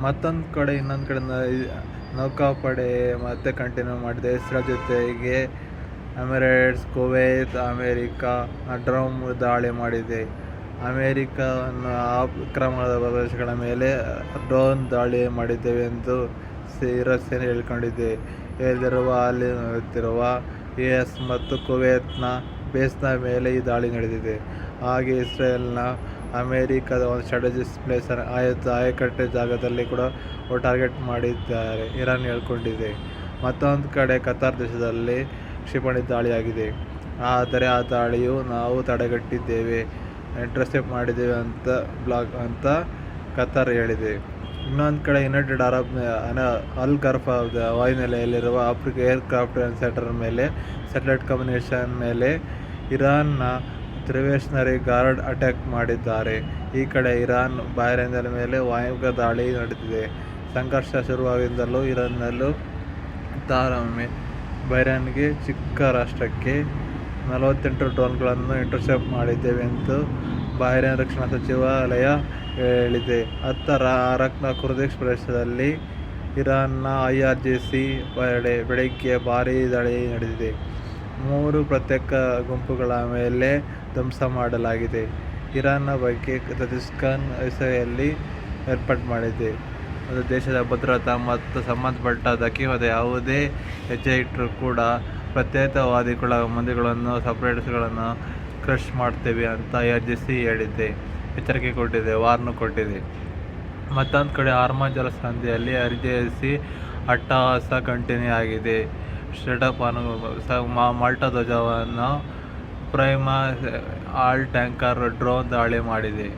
ಇನ್ನೊಂದು ಕಡೆ ನೌಕಾಪಡೆ ಮತ್ತೆ ಕಂಟಿನ್ಯೂ ಮಾಡಿದೆ. ಇಸ್ರೇಲ್ ಜೊತೆಗೆ ಎಮಿರೇಟ್ಸ್, ಕುವೈತ್, ಅಮೇರಿಕಾ ಡ್ರೋನ್ ದಾಳಿ ಮಾಡಿದೆ. ಅಮೇರಿಕಾವನ್ನು ಆಕ್ರಮಣದ ಪ್ರದೇಶಗಳ ಮೇಲೆ ಡ್ರೋನ್ ದಾಳಿ ಮಾಡಿದ್ದೇವೆ ಎಂದು ಇರಾಕ್ ಸೇನೆ ಹೇಳಿಕೊಂಡಿದೆ. ಅಲ್ಲಿರುವ ಯುಎಸ್ ಮತ್ತು ಕುವೈತ್ನ ಬೇಸ್ನ ಮೇಲೆ ಈ ದಾಳಿ ನಡೆದಿದೆ. ಹಾಗೆ ಇಸ್ರೇಲ್ನ ಅಮೇರಿಕಾದ ಒಂದು ಸ್ಟ್ರಾಟಜಿಕ್ ಪ್ಲೇಸ್ ಆಯಕಟ್ಟೆ ಜಾಗದಲ್ಲಿ ಕೂಡ ಟಾರ್ಗೆಟ್ ಮಾಡಿದ್ದಾರೆ ಇರಾನ್ ಹೇಳ್ಕೊಂಡಿದೆ. ಮತ್ತೊಂದು ಕಡೆ ಕತಾರ್ ದೇಶದಲ್ಲಿ ಕ್ಷಿಪಣಿ ದಾಳಿಯಾಗಿದೆ. ಆದರೆ ಆ ದಾಳಿಯು ನಾವು ತಡೆಗಟ್ಟಿದ್ದೇವೆ, ಇಂಟರ್ಸೆಪ್ಟ್ ಮಾಡಿದ್ದೇವೆ ಅಂತ ಕತಾರ್ ಹೇಳಿದೆ. ಇನ್ನೊಂದು ಕಡೆ ಯುನೈಟೆಡ್ ಅರಬ್ ಅಲ್ ಗರ್ಫ್ ವಾಯುನೆಲೆಯಲ್ಲಿರುವ ಆಫ್ರಿಕಾ ಏರ್ಕ್ರಾಫ್ಟ್ ಸೆಂಟರ್ ಮೇಲೆ ಸ್ಯಾಟಲೈಟ್ ಕಮ್ಯುನಿಕೇಷನ್ ಮೇಲೆ ಇರಾನ್ನ ರಿವಲ್ಯೂಷನರಿ ಗಾರ್ಡ್ ಅಟ್ಯಾಕ್ ಮಾಡಿದ್ದಾರೆ. ಈ ಕಡೆ ಇರಾನ್ ಬಹ್ರೈನ್ ಮೇಲೆ ವಾಯುವ್ಯ ದಾಳಿ ನಡೆದಿದೆ. ಸಂಘರ್ಷ ಶುರುವಾಗಿಂದಲೂ ಇರಾನ್ನಲ್ಲೂ ತಾರತಮ್ಯ. ಬಹ್ರೈನ್ಗೆ ಚಿಕ್ಕ ರಾಷ್ಟ್ರಕ್ಕೆ 48 ಡ್ರೋನ್ಗಳನ್ನು ಇಂಟರ್ಸೆಪ್ಟ್ ಮಾಡಿದ್ದೇವೆ ಎಂದು ಬಹ್ರೈನ್ ರಕ್ಷಣಾ ಸಚಿವಾಲಯ ಹೇಳಿದೆ. ಅರಕ್ನ ಕುರ್ದಿಶ್ ಪ್ರದೇಶದಲ್ಲಿ ಇರಾನ್ನ IRGC ಬೆಳಗ್ಗೆ ಭಾರೀ ದಾಳಿ ನಡೆದಿದೆ. 3 ಪ್ರತ್ಯೇಕ ಗುಂಪುಗಳ ಮೇಲೆ ಧ್ವಂಸ ಮಾಡಲಾಗಿದೆ. ಇರಾನ್ನ ಬಗ್ಗೆ ತಜಿಕಿಸ್ತಾನ್ ಇಸೆಯಲ್ಲಿ ಏರ್ಪಾಡು ಮಾಡಿದೆ. ದೇಶದ ಭದ್ರತಾ ಮತ್ತು ಸಂಬಂಧಪಟ್ಟ ಧಕ್ಕೆಯಾದ ಯಾವುದೇ ಹೆಜ್ಜೆ ಇಟ್ಟರೂ ಕೂಡ ಪ್ರತ್ಯೇಕತಾವಾದಿಗಳ ಮಂದಿಗಳನ್ನು ಸೆಪರೇಟಿಸ್ಟ್ಗಳನ್ನು ಕ್ರಶ್ ಮಾಡ್ತೇವೆ ಅಂತ IRGC ಹೇಳಿದೆ, ಎಚ್ಚರಿಕೆ ಕೊಟ್ಟಿದೆ, ವಾರ್ನ್ ಕೊಟ್ಟಿದೆ. ಮತ್ತೊಂದು ಕಡೆ ಹಾರ್ಮಜ್ ಜಲಸಂಧಿಯಲ್ಲಿ IRGC ಅಟ್ಟಹಾಸ ಕಂಟಿನ್ಯೂ ಆಗಿದೆ. ಸ್ಟೇಟಪ್ ಮಾಲ್ಟಾ ಧ್ವಜವನ್ನು ಪ್ರೈಮಾ ಆಲ್ ಟ್ಯಾಂಕರ್ ಡ್ರೋನ್ ದಾಳಿ ಮಾಡಿದೆ.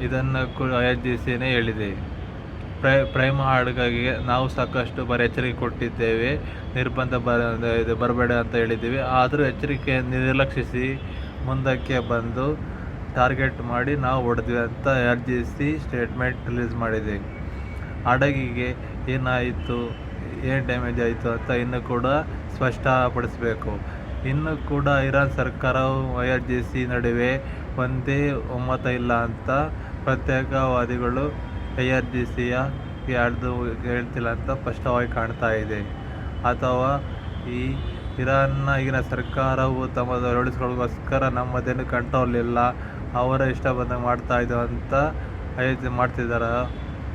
ಇದನ್ನು IRGCನೇ ಹೇಳಿದೆ. ಪ್ರೈಮಾ ಹಾಡ್ಗಾಗಿ ನಾವು ಸಾಕಷ್ಟು ಬಾರಿ ಎಚ್ಚರಿಕೆ ಕೊಟ್ಟಿದ್ದೇವೆ, ನಿರ್ಬಂಧ ಬರಬೇಡ ಅಂತ ಹೇಳಿದ್ದೀವಿ. ಆದರೂ ಎಚ್ಚರಿಕೆ ನಿರ್ಲಕ್ಷಿಸಿ ಮುಂದಕ್ಕೆ ಬಂದು ಟಾರ್ಗೆಟ್ ಮಾಡಿ ನಾವು ಹೊಡೆದ್ವಿ ಅಂತ IRGC ಸ್ಟೇಟ್ಮೆಂಟ್ ರಿಲೀಸ್ ಮಾಡಿದೆ. ಹಡಗಿಗೆ ಏನಾಯಿತು, ಏನು ಡ್ಯಾಮೇಜ್ ಆಯಿತು ಅಂತ ಇನ್ನೂ ಕೂಡ ಸ್ಪಷ್ಟಪಡಿಸಬೇಕು. ಇನ್ನೂ ಕೂಡ ಇರಾನ್ ಸರ್ಕಾರವು IRGC ನಡುವೆ ಒಂದೇ ಒಮ್ಮತ ಇಲ್ಲ ಅಂತ ಪ್ರತ್ಯೇಕವಾದಿಗಳು IRGCಯ ಹೇಳ್ತಿಲ್ಲ ಅಂತ ಸ್ಪಷ್ಟವಾಗಿ ಕಾಣ್ತಾ ಇದೆ. ಅಥವಾ ಈ ಇರಾನ್ನ ಈಗಿನ ಸರ್ಕಾರವು ತಮ್ಮದು ಉಳಿಸ್ಕೊಳ್ಳೋಕ್ಕೋಸ್ಕರ ನಮ್ಮದೇನು ಕಂಟ್ರೋಲ್ ಇಲ್ಲ, ಅವರ ಇಷ್ಟ ಬಂದಂಗೆ ಮಾಡ್ತಾ ಇದ್ದೋ ಅಂತ ಮಾಡ್ತಿದ್ದಾರ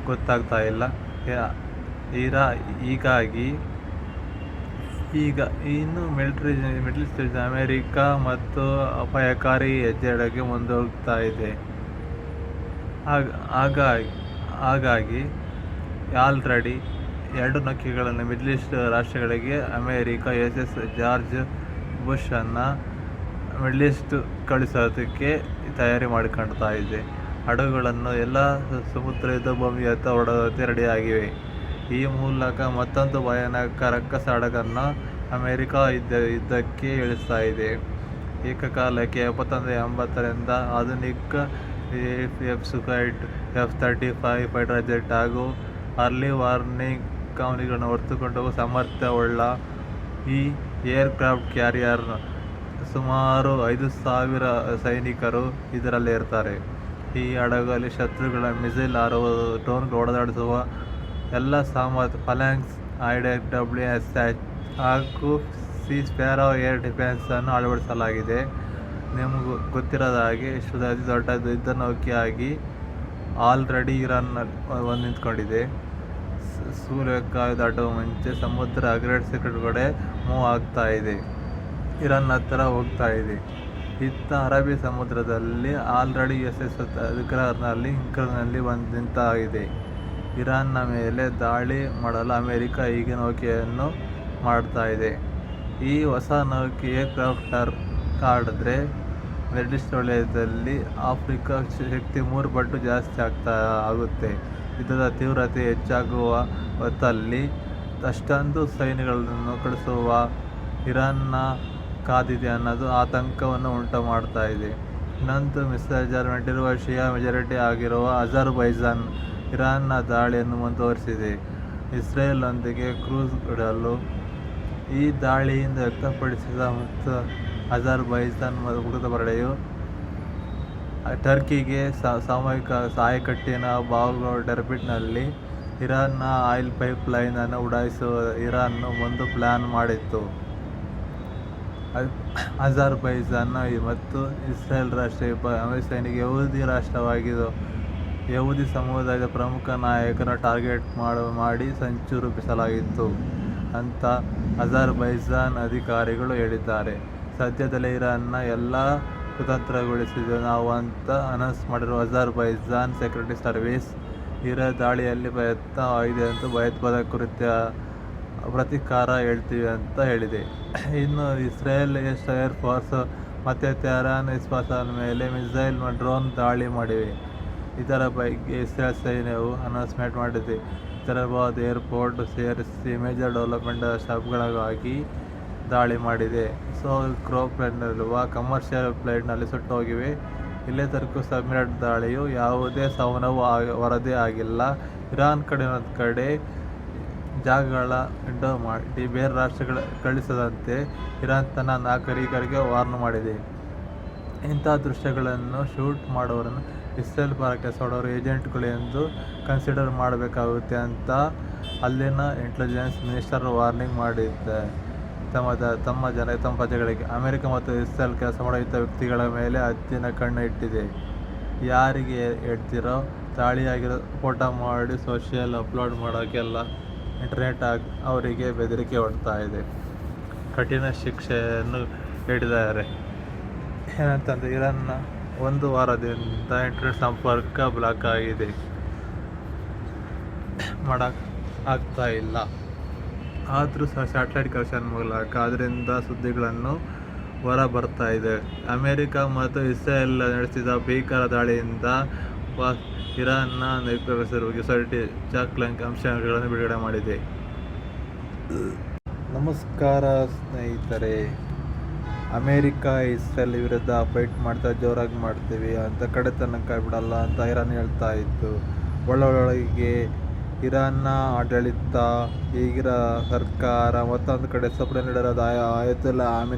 ಗೊತ್ತಾಗ್ತಾ ಇಲ್ಲ. ಹೀಗಾಗಿ ಈಗ ಇನ್ನು ಮಿಡ್ಲ್ ಈಸ್ಟ್ ಅಮೇರಿಕಾ ಮತ್ತು ಅಪಾಯಕಾರಿ ಹೆಜ್ಜೆಡೆಗೆ ಮುಂದೋಗ್ತಾ ಇದೆ. ಹಾಗಾಗಿ ಆಲ್ರೆಡಿ 2 ನೌಕೆಗಳನ್ನು ಮಿಡ್ಲ್ ಈಸ್ಟ್ ರಾಷ್ಟ್ರಗಳಿಗೆ ಅಮೇರಿಕಾ USS ಜಾರ್ಜ್ ಬುಷ್ ಅನ್ನು ಮಿಡ್ಲ್ ಈಸ್ಟ್ ಕಳಿಸೋದಕ್ಕೆ ತಯಾರಿ ಮಾಡಿಕೊಳ್ತಾ ಇದೆ. ಹಡಗುಗಳನ್ನು ಎಲ್ಲ ಸಮುದ್ರ ಯುದ್ಧಭೂಮಿಯತ್ತ ಹೊಡೆದಕ್ಕೆ ರೆಡಿಯಾಗಿವೆ. ಈ ಮೂಲಕ ಮತ್ತೊಂದು ಭಯಾನಕ ರಕ್ಕಸ ಹಡಗನ್ನು ಅಮೇರಿಕಾ ಯುದ್ಧಕ್ಕೆ ಇಳಿಸ್ತಾ ಇದೆ. ಏಕಕಾಲಕ್ಕೆ 71-80ರಿಂದ ಆಧುನಿಕ ಸುಖಾಯ್ F-35 ಫೈಟರ್ ಜೆಟ್ ಹಾಗೂ ಅರ್ಲಿ ವಾರ್ನಿಂಗ್ ಕಂಪನಿಗಳನ್ನು ಹೊತ್ತುಕೊಂಡು ಸಾಮರ್ಥ್ಯವುಳ್ಳ ಈ ಏರ್ಕ್ರಾಫ್ಟ್ ಕ್ಯಾರಿಯರ್ ಸುಮಾರು 5,000 ಸೈನಿಕರು ಇದರಲ್ಲಿ ಇರ್ತಾರೆ. ಈ ಹಡಗಲ್ಲಿ ಶತ್ರುಗಳ ಮಿಸೈಲ್ ಹಾರುವುದು, ಡ್ರೋನ್ಗಳು ಹೊಡೆದಾಡಿಸುವ ಎಲ್ಲ ಸಾಮರ್ಥ್ಯ ಫಾಲ್ಕನ್ಸ್, IWS ಹಾಗೂ ಸೀ ಸ್ಪ್ಯಾರೋ ಏರ್ ಡಿಫೆನ್ಸ್ ಅನ್ನು ಅಳವಡಿಸಲಾಗಿದೆ. ನಿಮಗೂ ಗೊತ್ತಿರೋದ ಹಾಗೆ ವಿಶ್ವದ ಅತಿ ದೊಡ್ಡ ಯುದ್ಧ ನೌಕೆಯಾಗಿ ಆಲ್ರೆಡಿ ಇರಾನ್ ನಿಂತ್ಕೊಂಡಿದೆ. ಸೂರ್ಯಕಾಯ ದಾಟುವ ಮುಂಚೆ ಸಮುದ್ರ ಅಗ್ರೇಟ್ ಸೀಕ್ರೆಟ್ ಕಡೆ ಮೂವ್ ಆಗ್ತಾ ಇದೆ, ಇರಾನ್ ಹತ್ತಿರ ಹೋಗ್ತಾ ಇದೆ. ಇತ್ತ ಅರಬ್ಬಿ ಸಮುದ್ರದಲ್ಲಿ ಆಲ್ರೆಡಿ USS ಇಂಕ್ರಲ್ಲಿ ಬಂದು ನಿಂತಾಗಿದೆ. ಇರಾನ್ನ ಮೇಲೆ ದಾಳಿ ಮಾಡಲು ಅಮೇರಿಕ ಈಗ ನೌಕೆಯನ್ನು ಮಾಡ್ತಾ ಇದೆ. ಈ ಹೊಸ ನೌಕೆ ಏರ್ಕ್ರಾಫ್ಟರ್ ಕಾಡಿದ್ರೆ ಮಿಡ್ಲ್ ಈಸ್ಟ್ ವಲಯದಲ್ಲಿ ಆಫ್ರಿಕಾ ಶಕ್ತಿ 3 ಪಟ್ಟು ಜಾಸ್ತಿ ಆಗುತ್ತೆ. ಯುದ್ಧದ ತೀವ್ರತೆ ಹೆಚ್ಚಾಗುವ ಹೊತ್ತಲ್ಲಿ ಅಷ್ಟೊಂದು ಸೈನ್ಯಗಳನ್ನು ಕಳಿಸುವ ಇರಾನ್ನ ಕಾದಿದೆ ಅನ್ನೋದು ಆತಂಕವನ್ನು ಉಂಟು ಮಾಡ್ತಾ ಇದೆ. ಇನ್ನೊಂದು ಮೆಜಾರಿಟಿ ಇರುವ ಶಿಯಾ ಮೆಜಾರಿಟಿ ಆಗಿರುವ ಅಜರ್ಬೈಜಾನ್ ಇರಾನ್ನ ದಾಳಿಯನ್ನು ಮುಂದುವರಿಸಿದೆ. ಇಸ್ರೇಲ್ನೊಂದಿಗೆ ಕ್ರೂಸ್ ಇಡಲು ಈ ದಾಳಿಯಿಂದ ವ್ಯಕ್ತಪಡಿಸಿದ ಮತ್ತು ಅಜರ್ಬೈಜಾನ್ ಮುಕ್ತ ಪಡೆಯು ಟರ್ಕಿಗೆ ಸಾಮೂಹಿಕ ಆಯಕಟ್ಟಿನ ಭಾಗಗಳು ಡರ್ಬಿಟ್ನಲ್ಲಿ ಇರಾನ್ನ ಆಯಿಲ್ ಪೈಪ್ಲೈನ್ ಅನ್ನು ಉಡಾಯಿಸುವ ಇರಾನ್ ಒಂದು ಪ್ಲಾನ್ ಮಾಡಿತ್ತು. ಅಜರ್ಬೈಜಾನ್ ಮತ್ತು ಇಸ್ರೇಲ್ ರಾಷ್ಟ್ರೀಯ ಸೈನಿಕ ಯಹೂದಿ ರಾಷ್ಟ್ರವಾಗಿದ್ದು, ಯಹೂದಿ ಸಮುದಾಯದ ಪ್ರಮುಖ ನಾಯಕರನ್ನು ಟಾರ್ಗೆಟ್ ಮಾಡಿ ಸಂಚು ರೂಪಿಸಲಾಗಿತ್ತು ಅಂತ ಅಜರ್ಬೈಜಾನ್ ಅಧಿಕಾರಿಗಳು ಹೇಳಿದ್ದಾರೆ. ಸದ್ಯದಲ್ಲೇ ಇರಾನ್ನ ಎಲ್ಲ ಕುತಂತ್ರಗೊಳಿಸಿದ್ದು ನಾವು ಅಂತ ಅನೌನ್ಸ್ ಮಾಡಿರುವ ಅಜರ್ಬೈಜಾನ್ ಸೆಕ್ಯೂರಿಟಿ ಸರ್ವಿಸ್ ದಾಳಿಯಲ್ಲಿ ಪ್ರಯತ್ನವಾಗಿದೆ ಅಂತ ಭಯೋತ್ಪಾದಕ ಕೃತ್ಯ ಪ್ರತೀಕಾರ ಹೇಳ್ತೀವಿ ಅಂತ ಹೇಳಿದೆ. ಇನ್ನು ಇಸ್ರೇಲ್ ಏರ್ ಫೋರ್ಸ್ ಮತ್ತು ತೆಹರಾನ್ ಇಸ್ಫಹಾನ್ ಮೇಲೆ ಮಿಸೈಲ್ ಡ್ರೋನ್ ದಾಳಿ ಮಾಡಿವೆ. ಇದರ ಬಗ್ಗೆ ಇಸ್ರೇಲ್ ಸೈನ್ಯವು ಅನೌನ್ಸ್ಮೆಂಟ್ ಮಾಡಿದೆ. ಹೈದರಾಬಾದ್ ಏರ್ಪೋರ್ಟ್ ಸೇರಿಸಿ ಮೇಜರ್ ಡೆವಲಪ್ಮೆಂಟ್ ಶಾಪ್ಗಳಿಗಾಗಿ ದಾಳಿ ಮಾಡಿದೆ. ಕ್ರೋಪ್ನಲ್ಲಿರುವ ಕಮರ್ಷಿಯಲ್ ಫ್ಲೈಟ್ನಲ್ಲಿ ಸುಟ್ಟೋಗಿವೆ. ಇಲ್ಲೇ ತನಕ ಸಬ್ಮರೀನ್ ದಾಳಿಯು ಯಾವುದೇ ಸಾವು ವರದಿ ಆಗಿಲ್ಲ. ಇರಾನ್ ಕಡೆ ಜಾಗಗಳ ಮಾಡಿ ಬೇರೆ ರಾಷ್ಟ್ರಗಳ ಕಳಿಸದಂತೆ ಇರಾನ್ ತನ್ನ ನಾಗರಿಕರಿಗೆ ವಾರ್ನ್ ಮಾಡಿದೆ. ಇಂಥ ದೃಶ್ಯಗಳನ್ನು ಶೂಟ್ ಮಾಡೋರನ್ನು ಇಸ್ರೇಲ್ ಪರ ಕೆಲಸ ಮಾಡೋರು ಏಜೆಂಟ್ಗಳು ಎಂದು ಕನ್ಸಿಡರ್ ಮಾಡಬೇಕಾಗುತ್ತೆ ಅಂತ ಅಲ್ಲಿನ ಇಂಟೆಲಿಜೆನ್ಸ್ ಮಿನಿಸ್ಟರ್ ವಾರ್ನಿಂಗ್ ಮಾಡಿದ್ದೆ ತಮ್ಮ ಪ್ರಜೆಗಳಿಗೆ. ಅಮೆರಿಕ ಮತ್ತು ಇಸ್ರೇಲ್ ಕೆಲಸ ಮಾಡೋ ಇಂಥ ವ್ಯಕ್ತಿಗಳ ಮೇಲೆ ಹದ್ದಿನ ಕಣ್ಣು ಇಟ್ಟಿದೆ. ಯಾರಿಗೆ ಹೇಳ್ತಿರೋ ದಾಳಿಯಾಗಿರೋ ಫೋಟೋ ಮಾಡಿ ಸೋಷಿಯಲ್ ಅಪ್ಲೋಡ್ ಮಾಡೋಕ್ಕೆಲ್ಲ ಇಂಟರ್ನೆಟ್ ಅವರಿಗೆ ಬೆದರಿಕೆ ಹೊಡ್ತಾ ಇದೆ. ಕಠಿಣ ಶಿಕ್ಷೆಯನ್ನು ನೀಡಿದ್ದಾರೆ. ಏನಂತಂದರೆ ಇರಾನ್ನ 1 ವಾರದಿಂದ ಇಂಟರ್ನೆಟ್ ಸಂಪರ್ಕ ಬ್ಲಾಕ್ ಆಗಿದೆ, ಆಗ್ತಾ ಇಲ್ಲ. ಆದರೂ ಸಹ ಸ್ಯಾಟಲೈಟ್ ಕನೆಕ್ಷನ್ ಮೂಲಕ ಅದರಿಂದ ಸುದ್ದಿಗಳನ್ನು ಹೊರ ಬರ್ತಾ ಇದೆ. ಅಮೆರಿಕ ಮತ್ತು ಇಸ್ರೇಲ್ ನಡೆಸಿದ ಭೀಕರ ದಾಳಿಯಿಂದ ಇರಾನ್ನ ನ್ಯೂಕ್ಲಿಯರ್ ಸೊಸೈಟಿ ಚಾಕ್ಲೆಂಕ್ ಅಂಶಗಳನ್ನು ಬಿಡುಗಡೆ ಮಾಡಿದೆ. ನಮಸ್ಕಾರ ಸ್ನೇಹಿತರೆ. ಅಮೆರಿಕ ಇಸ್ರೇಲ್ ವಿರುದ್ಧ ಫೈಟ್ ಜೋರಾಗಿ ಮಾಡ್ತೀವಿ ಅಂತ ಕಡೆ ತನಕ ಬಿಡಲ್ಲ ಅಂತ ಇರಾನ್ ಹೇಳ್ತಾ ಇತ್ತು. ಒಳಗೆ ಇರಾನ್ನ ಆಡಳಿತ, ಈಗಿನ ಸರ್ಕಾರ, ಮತ್ತೊಂದು ಕಡೆ ಸಪೋರ್ಟ್ ನೀಡಿರೋದು ಆಯತುಲ್ಲಾ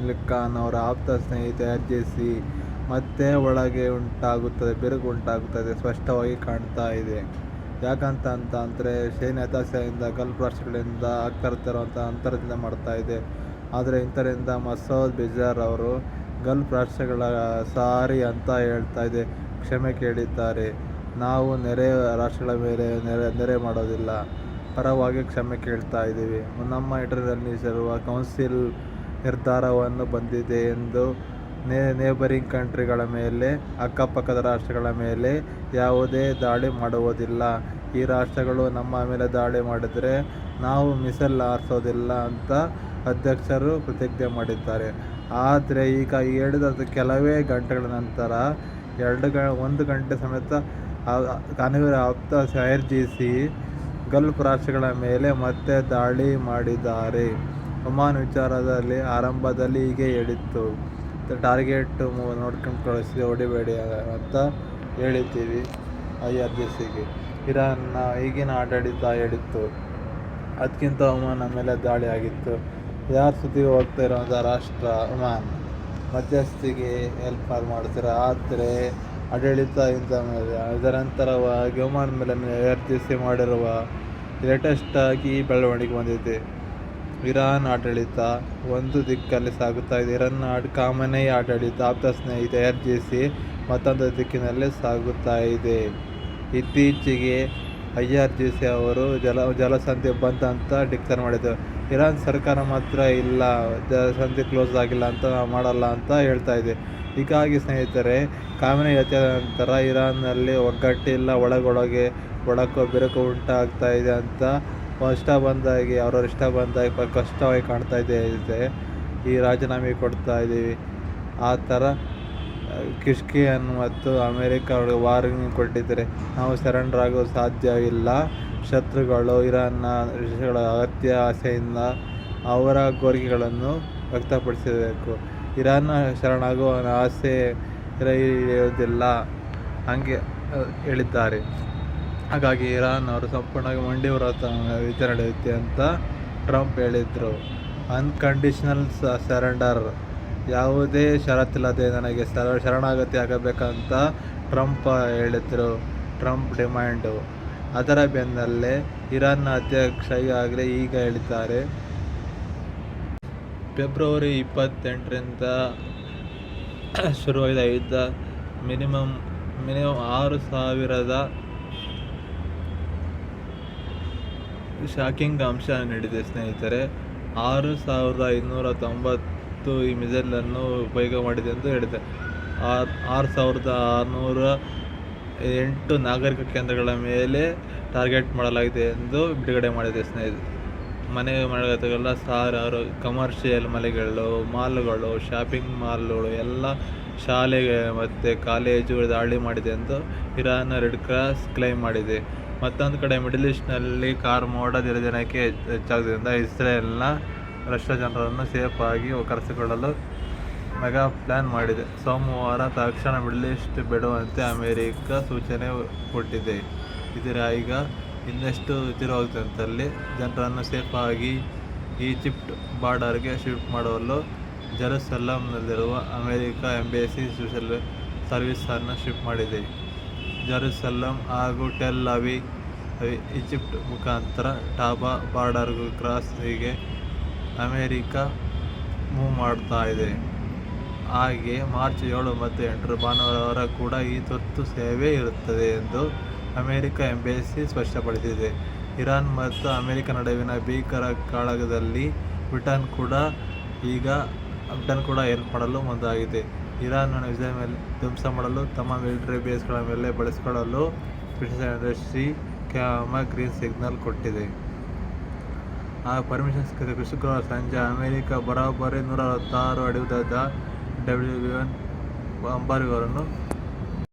ಖಾಮೆನಿ ಅವರ ಆಪ್ತ ಸ್ನೇಹಿತ IRGC ಮತ್ತೆ ಒಳಗೆ ಬಿರುಕು ಉಂಟಾಗುತ್ತದೆ ಸ್ಪಷ್ಟವಾಗಿ ಕಾಣ್ತಾ ಇದೆ. ಯಾಕಂತಂದರೆ ಸೈನ್ಯ ಹತಾಶೆಯಿಂದ ಗಲ್ಫ್ ರಾಷ್ಟ್ರಗಳಿಂದ ಆಗ್ತಾ ಇರುವಂಥ ಅಂತರದಿಂದ ಮಾಡ್ತಾ ಇದೆ. ಆದರೆ ಇಂಥರಿಂದ ಮಸೂದ್ ಬಿಜಾರ್ ಅವರು ಗಲ್ಫ್ ರಾಷ್ಟ್ರಗಳ ಸಾರಿ ಅಂತ ಹೇಳ್ತಾ ಇದೆ, ಕ್ಷಮೆ ಕೇಳಿದ್ದಾರೆ. ನಾವು ನೆರೆ ರಾಷ್ಟ್ರಗಳ ಮೇಲೆ ನೆರೆ ಮಾಡೋದಿಲ್ಲ, ಪರವಾಗಿ ಕ್ಷಮೆ ಕೇಳ್ತಾ ಇದ್ದೀವಿ. ನಮ್ಮ ಇಂಟರ್ನ್ಯಾಷನಲ್ ಕೌನ್ಸಿಲ್ ನಿರ್ಧಾರವನ್ನು ಬಂದಿದೆ ಎಂದು ನೇಬರಿಂಗ್ ಕಂಟ್ರಿಗಳ ಮೇಲೆ, ಅಕ್ಕಪಕ್ಕದ ರಾಷ್ಟ್ರಗಳ ಮೇಲೆ ಯಾವುದೇ ದಾಳಿ ಮಾಡುವುದಿಲ್ಲ. ಈ ರಾಷ್ಟ್ರಗಳು ನಮ್ಮ ಮೇಲೆ ದಾಳಿ ಮಾಡಿದರೆ ನಾವು ಮಿಸೈಲ್ ಹಾರಿಸೋದಿಲ್ಲ ಅಂತ ಅಧ್ಯಕ್ಷರು ಪ್ರತಿಜ್ಞೆ ಮಾಡಿದ್ದಾರೆ. ಆದರೆ ಈಗ ಹೇಳಿದ ಕೆಲವೇ ಗಂಟೆಗಳ ನಂತರ 1 ಗಂಟೆ ಸಮೇತ ಖಾಮೆನಿ ಆಪ್ತ IRGC ಗಲ್ಫ್ ರಾಷ್ಟ್ರಗಳ ಮೇಲೆ ಮತ್ತೆ ದಾಳಿ ಮಾಡಿದ್ದಾರೆ. ಒಮಾನ್ ವಿಚಾರದಲ್ಲಿ ಆರಂಭದಲ್ಲಿ ಹೀಗೆ ಹೇಳಿತ್ತು, ಟಾರ್ಗೆಟ್ ನೋಡ್ಕೊಂಡು ಕಳಿಸಿ ಹೊಡಿಬೇಡಿ ಅಂತ ಹೇಳಿದ್ದೀವಿ IRGCಗೆ. ಇರಾನ್ನ ಈಗಿನ ಆಡಳಿತ ಹೇಳಿತ್ತು, ಅದಕ್ಕಿಂತ ಒಮಾನ್ ಮೇಲೆ ದಾಳಿ ಆಗಿತ್ತು. ಯಾರು ಸುದ್ದಿಗೆ ಹೋಗ್ತಾ ಇರೋಂಥ ರಾಷ್ಟ್ರ ಒಮಾನ್ ಮಧ್ಯಸ್ಥಿಗೆ ಹೆಲ್ಪ್ ಮಾಡ್ತಾರೆ. ಆದರೆ ಆಡಳಿತ ಇಂಥ ಮೇಲೆ ಇದರ ನಂತರವಾಗಿ ಒಮಾನ್ ಮೇಲೆ IRGC ಮಾಡಿರುವ ಲೇಟೆಸ್ಟ್ ಆಗಿ ಬೆಳವಣಿಗೆ ಬಂದಿದೆ. ಇರಾನ್ ಆಡಳಿತ ಒಂದು ದಿಕ್ಕಲ್ಲಿ ಸಾಗುತ್ತಾ ಇದೆ. ಇರಾನ್ ಖಾಮೆನಿ ಆಡಳಿತ ಆಪ್ತ ಸ್ನೇಹಿತ IRGC ಮತ್ತೊಂದು ದಿಕ್ಕಿನಲ್ಲಿ ಸಾಗುತ್ತಾ ಇದೆ. ಇತ್ತೀಚೆಗೆ IRGC ಅವರು ಜಲಸಂಧಿ ಬಂದ್ ಅಂತ ಡಿಕ್ಲೇರ್ ಮಾಡಿದರು. ಇರಾನ್ ಸರ್ಕಾರ ಮಾತ್ರ ಇಲ್ಲ, ಜಲಸಂಧಿ ಕ್ಲೋಸ್ ಆಗಿಲ್ಲ ಅಂತ ಮಾಡಲ್ಲ ಅಂತ ಹೇಳ್ತಾ ಇದೆ. ಹೀಗಾಗಿ ಸ್ನೇಹಿತರೆ, ಖಾಮೆನಿ ಹತ್ಯೆಯ ನಂತರ ಇರಾನ್ನಲ್ಲಿ ಒಗ್ಗಟ್ಟಿಲ್ಲ, ಒಳಕ್ಕೋ ಬಿರುಕು ಉಂಟಾಗ್ತಾ ಇದೆ ಅಂತ ಅವ್ರವ್ರ ಇಷ್ಟ ಬಂದಾಗಿ ಕಷ್ಟವಾಗಿ ಕಾಣ್ತಾ ಇದೆ. ಈ ರಾಜೀನಾಮೆ ಕೊಡ್ತಾ ಇದ್ದೀವಿ. ಆ ಥರ ಕಿಶ್ಕಿಯನ್ ಮತ್ತು ಅಮೆರಿಕ ಅವರಿಗೆ ವಾರ್ನಿಂಗ್ ಕೊಟ್ಟಿದ್ದಾರೆ. ನಾವು ಸರೆಂಡರ್ ಆಗೋದು ಸಾಧ್ಯವಿಲ್ಲ. ಶತ್ರುಗಳು ಇರಾನ್ನ ಅಗತ್ಯ ಆಸೆಯಿಂದ ಅವರ ಕೋರಿಕೆಗಳನ್ನು ವ್ಯಕ್ತಪಡಿಸಬೇಕು. ಇರಾನ್ನ ಶರಣಾಗುವ ಆಸೆ ಇರುವುದಿಲ್ಲ ಹಂಗೆ ಹೇಳಿದ್ದಾರೆ. ಹಾಗಾಗಿ ಇರಾನ್ ಅವರು ಸಂಪೂರ್ಣವಾಗಿ ಮಂಡಿ ವಿಚಾರಣೆ ನಡೆಯುತ್ತೆ ಅಂತ ಟ್ರಂಪ್ ಹೇಳಿದರು. ಅನ್ಕಂಡೀಷನಲ್ ಸರೆಂಡರ್, ಯಾವುದೇ ಷರತ್ತಿಲ್ಲದೆ ನನಗೆ ಶರಣಾಗತಿ ಆಗಬೇಕಂತ ಟ್ರಂಪ್ ಹೇಳಿದರು. ಟ್ರಂಪ್ ಡಿಮ್ಯಾಂಡು ಅದರ ಬೆನ್ನಲ್ಲೇ ಇರಾನ್ನ ಅಧ್ಯಕ್ಷ ಈಗಾಗಲೇ ಈಗ ಹೇಳಿದ್ದಾರೆ. ಫೆಬ್ರವರಿ 28ರಿಂದ ಶುರುವಾದ ಯುದ್ಧ ಮಿನಿಮಮ್ 6,000 ಶಾಕಿಂಗ್ ಅಂಶ ನೀಡಿದೆ ಸ್ನೇಹಿತರೆ. 6,590 ಈ ಮಿಸೈಲನ್ನು ಉಪಯೋಗ ಮಾಡಿದೆ ಎಂದು ಹೇಳಿದೆ. 6,608 ನಾಗರಿಕ ಕೇಂದ್ರಗಳ ಮೇಲೆ ಟಾರ್ಗೆಟ್ ಮಾಡಲಾಗಿದೆ ಎಂದು ಬಿಡುಗಡೆ ಮಾಡಿದೆ ಸ್ನೇಹಿತರೆ. ಮನೆಗಳಿಗೆಲ್ಲ ಸಾವಿರಾರು ಕಮರ್ಷಿಯಲ್ ಮನೆಗಳು, ಮಾಲ್ಗಳು, ಶಾಪಿಂಗ್ ಮಾಲ್ಗಳು, ಎಲ್ಲ ಶಾಲೆಗೆ ಮತ್ತು ಕಾಲೇಜು ದಾಳಿ ಮಾಡಿದೆ ಎಂದು ಇರಾನ್ ರೆಡ್ ಕ್ರಾಸ್ ಕ್ಲೈಮ್ ಮಾಡಿದೆ. ಮತ್ತೊಂದು ಕಡೆ ಮಿಡಲ್ ಈಸ್ಟ್ನಲ್ಲಿ ಕಾರ್ ಮೋಡ ದಿನದಿನಕ್ಕೆ ಹೆಚ್ಚಾಗುವುದರಿಂದ ಇಸ್ರೇಲ್ನ ರಷ್ಯಾ ಜನರನ್ನು ಸೇಫ್ ಆಗಿ ಕರೆಸಿಕೊಳ್ಳಲು ಮೆಗಾ ಪ್ಲಾನ್ ಮಾಡಿದೆ. ಸೋಮವಾರ ತಕ್ಷಣ ಮಿಡಲ್ ಈಸ್ಟ್ ಬಿಡುವಂತೆ ಅಮೆರಿಕ ಸೂಚನೆ ಕೊಟ್ಟಿದೆ. ಈಗ ಇನ್ನಷ್ಟು ತಿರುವಾಗುತ್ತಂತಲ್ಲಿ ಜನರನ್ನು ಸೇಫ್ ಆಗಿ ಈಜಿಪ್ಟ್ ಬಾರ್ಡರ್ಗೆ ಶಿಫ್ಟ್ ಮಾಡಲು ಜೆರುಸಲೆಂನಲ್ಲಿರುವ ಅಮೆರಿಕ ಎಂಬಸಿ ಸರ್ವಿಸನ್ನು ಶಿಫ್ಟ್ ಮಾಡಿದೆ. ಜೆರುಸಲೆಂ ಹಾಗೂ ಟೆಲ್ ಅವೀವ್ ಈಜಿಪ್ಟ್ ಮುಖಾಂತರ ಟಾಬಾ ಬಾರ್ಡರ್ ಕ್ರಾಸ್ ಹೀಗೆ ಅಮೆರಿಕ ಮೂವ್ ಮಾಡ್ತಾ ಇದೆ. ಹಾಗೆ ಮಾರ್ಚ್ 7 ಮತ್ತು 8 ಭಾನುವಾರ ಕೂಡ ಈ ತುರ್ತು ಸೇವೆ ಇರುತ್ತದೆ ಎಂದು ಅಮೆರಿಕ ಎಂಬಸಿ ಸ್ಪಷ್ಟಪಡಿಸಿದೆ. ಇರಾನ್ ಮತ್ತು ಅಮೆರಿಕ ನಡುವಿನ ಭೀಕರ ಕಾಳಗದಲ್ಲಿ ಬ್ರಿಟನ್ ಕೂಡ ಹೆಲ್ಪ್ ಮಾಡಲು ಮುಂದಾಗಿದೆ. ಇರಾನ್ ಇಸ್ರೇಲ್ ಮೇಲೆ ಧ್ವಂಸ ಮಾಡಲು ತಮ್ಮ ಮಿಲಿಟರಿ ಬೇಸ್ಗಳ ಮೇಲೆ ಬಳಸಿಕೊಳ್ಳಲು ಬ್ರಿಟಿಷ್ ಇಂಡಸ್ಟ್ರಿ ಗ್ರೀನ್ ಸಿಗ್ನಲ್ ಕೊಟ್ಟಿದೆ. ಆ ಪರ್ಮಿಷನ್ ಸಿಕ್ಕಿದ ಶುಕ್ರವಾರ ಸಂಜೆ ಅಮೆರಿಕ ಬರೋಬ್ಬರಿ 166 ಅಡಿ ಉದ್ದದ WV-1 ಬಾಂಬರ್ಗಳನ್ನು